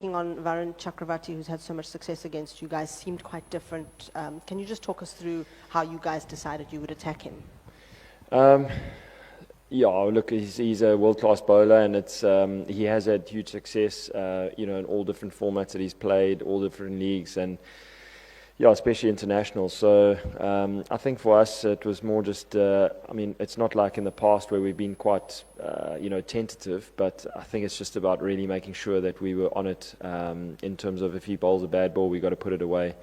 On Varun Chakravarti, who's had so much success against you guys, seemed quite different. Can you just talk us through how you guys decided you would attack him? Yeah, look, he's a world-class bowler, and he has had huge success, in all different formats that he's played, all different leagues, and yeah, especially international. So I think for us it was more just, it's not like in the past where we've been quite, tentative, but I think it's just about really making sure that we were on it in terms of if he bowls a bad ball, we got to put it away.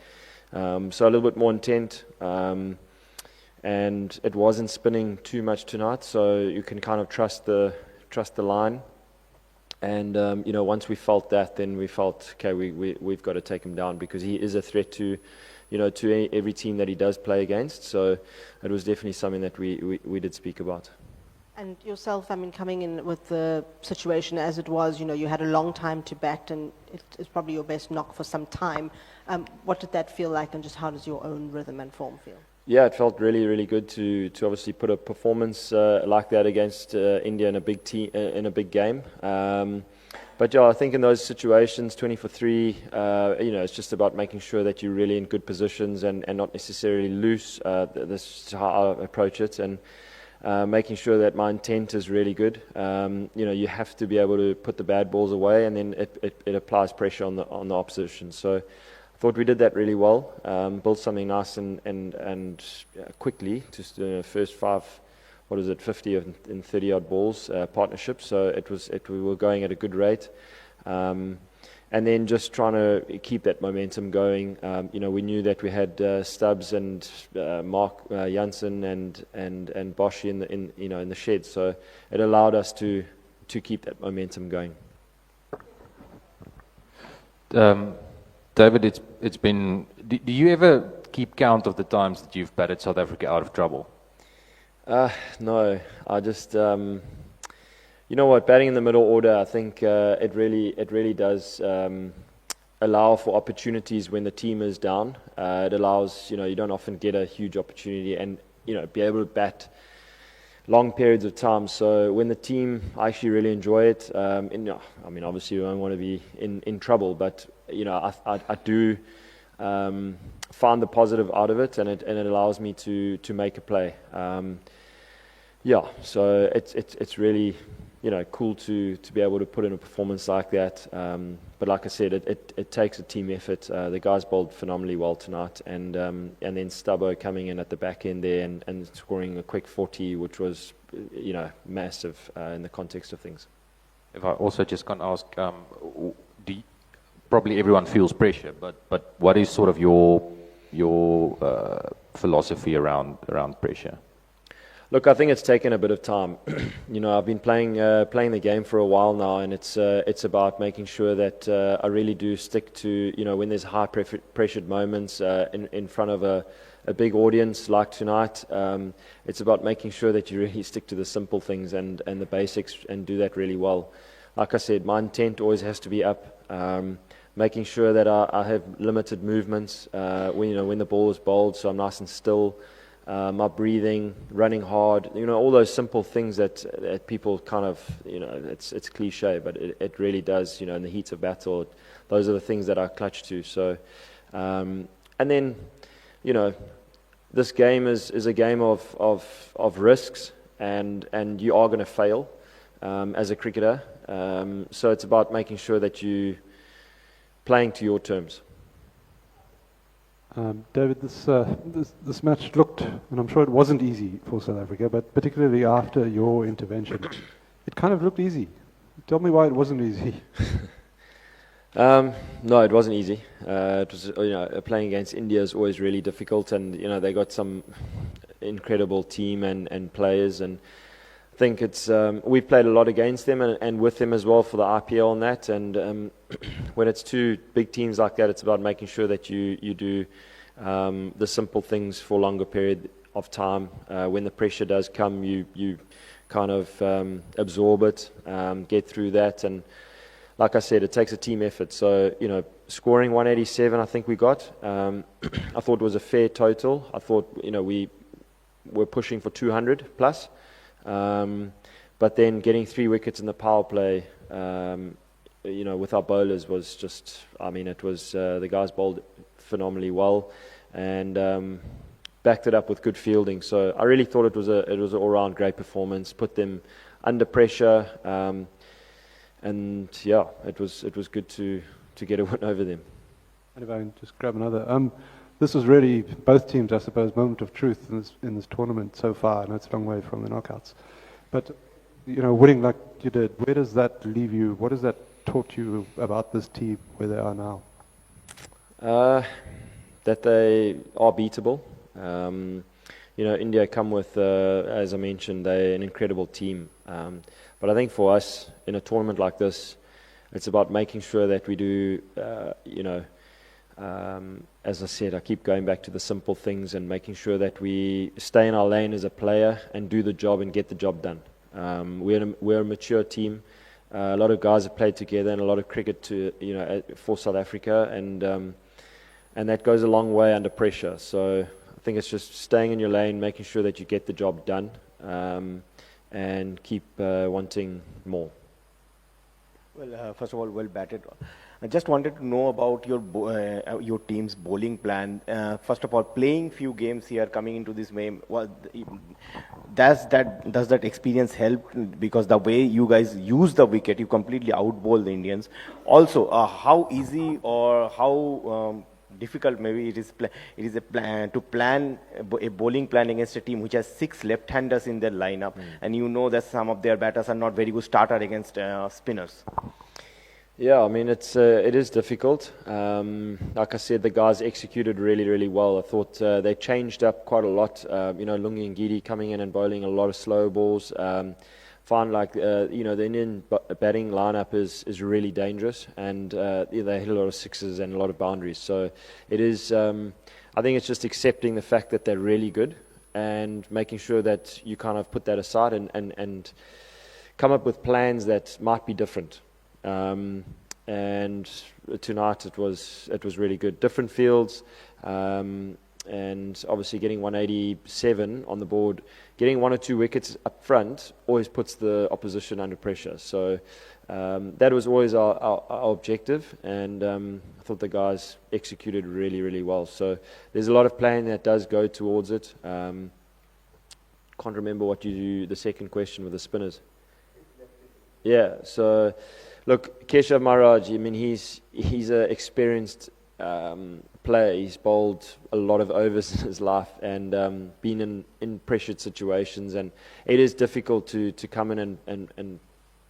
So a little bit more intent. And it wasn't spinning too much tonight, so you can kind of trust the line. And once we felt that, then we felt okay. We've got to take him down because he is a threat to every team that he does play against. So it was definitely something that we did speak about. And yourself, coming in with the situation as it was, you had a long time to bat, and it's probably your best knock for some time. What did that feel like, and just how does your own rhythm and form feel? Yeah, it felt really, really good to obviously put a performance like that against India in a big team in a big game. But yeah, I think in those situations, 20 for 3, it's just about making sure that you're really in good positions and not necessarily loose. This is how I approach it, and making sure that my intent is really good. You have to be able to put the bad balls away, and then it applies pressure on the opposition. So I thought we did that really well, built something nice and quickly, just first 50 and 30 odd balls partnership. So we were going at a good rate, and then just trying to keep that momentum going. We knew that we had Stubbs and Mark Jansen and Bosch in the shed, so it allowed us to keep that momentum going. David, it's been. Do you ever keep count of the times that you've batted South Africa out of trouble? No, I just, batting in the middle order, I think it really does allow for opportunities when the team is down. It allows, you don't often get a huge opportunity and, be able to bat long periods of time. So when the team, I actually really enjoy it. Obviously we don't want to be in trouble, but I do find the positive out of it, and it allows me to make a play. So it's really cool to be able to put in a performance like that. But like I said, it takes a team effort. The guys bowled phenomenally well tonight, and then Stubbo coming in at the back end there and scoring a quick 40, which was massive in the context of things. If I also just can ask, probably everyone feels pressure, but what is sort of your philosophy around pressure? Look, I think it's taken a bit of time. I've been playing the game for a while now, and it's about making sure that I really do stick to, when there's high pressured moments in front of a big audience like tonight. It's about making sure that you really stick to the simple things and the basics and do that really well. Like I said, my intent always has to be up. Making sure that I have limited movements when the ball is bowled, so I'm nice and still. My breathing, running hard, all those simple things that people kind of, it's cliche, but it really does, in the heat of battle, those are the things that I clutch to. So, and then, this game is a game of risks, and you are going to fail as a cricketer. So it's about making sure that you playing to your terms. David, this match looked, and I'm sure it wasn't easy for South Africa, but particularly after your intervention, it kind of looked easy. Tell me why it wasn't easy. No, it wasn't easy. It was, playing against India is always really difficult, and they got some incredible team and players, and I think it's we've played a lot against them and with them as well for the IPL and that, and when it's two big teams like that, it's about making sure that you do the simple things for a longer period of time. When the pressure does come, you kind of absorb it, get through that, and like I said, it takes a team effort. So scoring 187, I think we got. I thought it was a fair total. I thought we were pushing for 200 plus. But then getting 3 wickets in the power play, with our bowlers was just, I mean, it was the guys bowled phenomenally well, and backed it up with good fielding. So I really thought it was an all-round great performance. Put them under pressure, and yeah, it was good to get a win over them. And if I can just grab another. This was really both teams, I suppose, moment of truth in this tournament so far. I know it's a long way from the knockouts, but winning like you did, where does that leave you? What has that taught you about this team, where they are now? That they are beatable. India come with, as I mentioned, they're an incredible team. But I think for us, in a tournament like this, it's about making sure that we do, as I said, I keep going back to the simple things and making sure that we stay in our lane as a player and do the job and get the job done. We're a mature team. A lot of guys have played together and a lot of cricket for South Africa, and that goes a long way under pressure. So I think it's just staying in your lane, making sure that you get the job done, and keep wanting more. Well, first of all, well batted. I just wanted to know about your team's bowling plan. First of all, playing few games here, coming into this game, does that experience help? Because the way you guys use the wicket, you completely outbowl the Indians. Also, how easy or how difficult maybe it is a plan to plan a bowling plan against a team which has 6 left-handers in their lineup, and you know that some of their batters are not very good starter against spinners. Yeah, I mean it is difficult. Like I said, the guys executed really, really well. I thought they changed up quite a lot. Lungi and Gidi coming in and bowling a lot of slow balls. Find the Indian batting lineup is really dangerous, and they hit a lot of sixes and a lot of boundaries. So it is. I think it's just accepting the fact that they're really good and making sure that you kind of put that aside and come up with plans that might be different. And tonight it was really good. Different fields, and obviously getting 187 on the board, getting 1 or 2 wickets up front always puts the opposition under pressure. So that was always our objective, and I thought the guys executed really, really well. So there's a lot of planning that does go towards it. Can't remember the second question with the spinners. Yeah, so look, Keshav Maharaj, I mean, he's an experienced player. He's bowled a lot of overs in his life and been in pressured situations, and it is difficult to come in and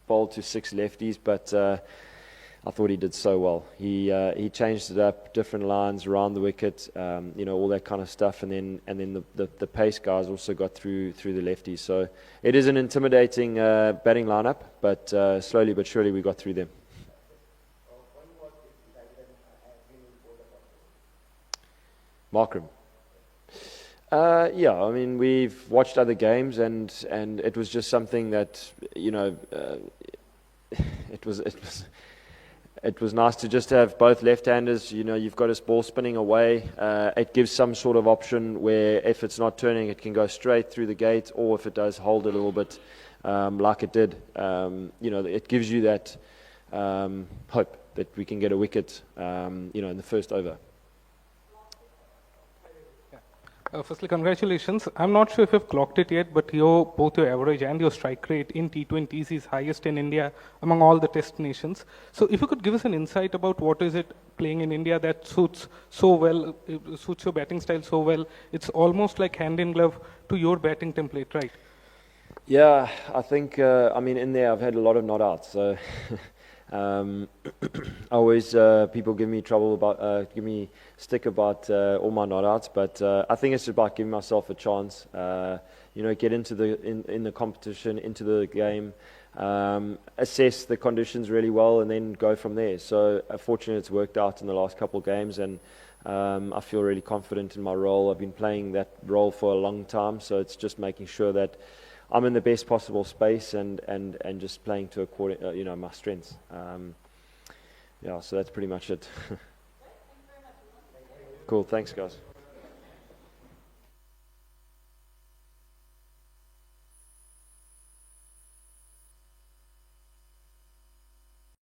bowl to 6 lefties, but I thought he did so well. He changed it up, different lines around the wicket, all that kind of stuff, and then the pace guys also got through the lefties. So it is an intimidating batting lineup, but slowly but surely we got through them. Markram. Yeah, I mean, we've watched other games, and it was just something that it was nice to just have both left-handers. You've got his ball spinning away. It gives some sort of option where if it's not turning, it can go straight through the gate, or if it does hold it a little bit, like it did, it gives you that hope that we can get a wicket, in the first over. Firstly, congratulations. I'm not sure if you've clocked it yet, but both your average and your strike rate in T20s is highest in India among all the test nations. So if you could give us an insight about what is it playing in India that suits so well, suits your batting style so well, it's almost like hand in glove to your batting template, right? Yeah, I think, in there I've had a lot of not outs, so always people give me trouble about, give me stick about all my not outs, but I think it's about giving myself a chance, get into in the competition, into the game, assess the conditions really well, and then go from there. So fortunately it's worked out in the last couple of games, and I feel really confident in my role. I've been playing that role for a long time, so it's just making sure that I'm in the best possible space and just playing to according, my strengths. So that's pretty much it. Cool, thanks guys.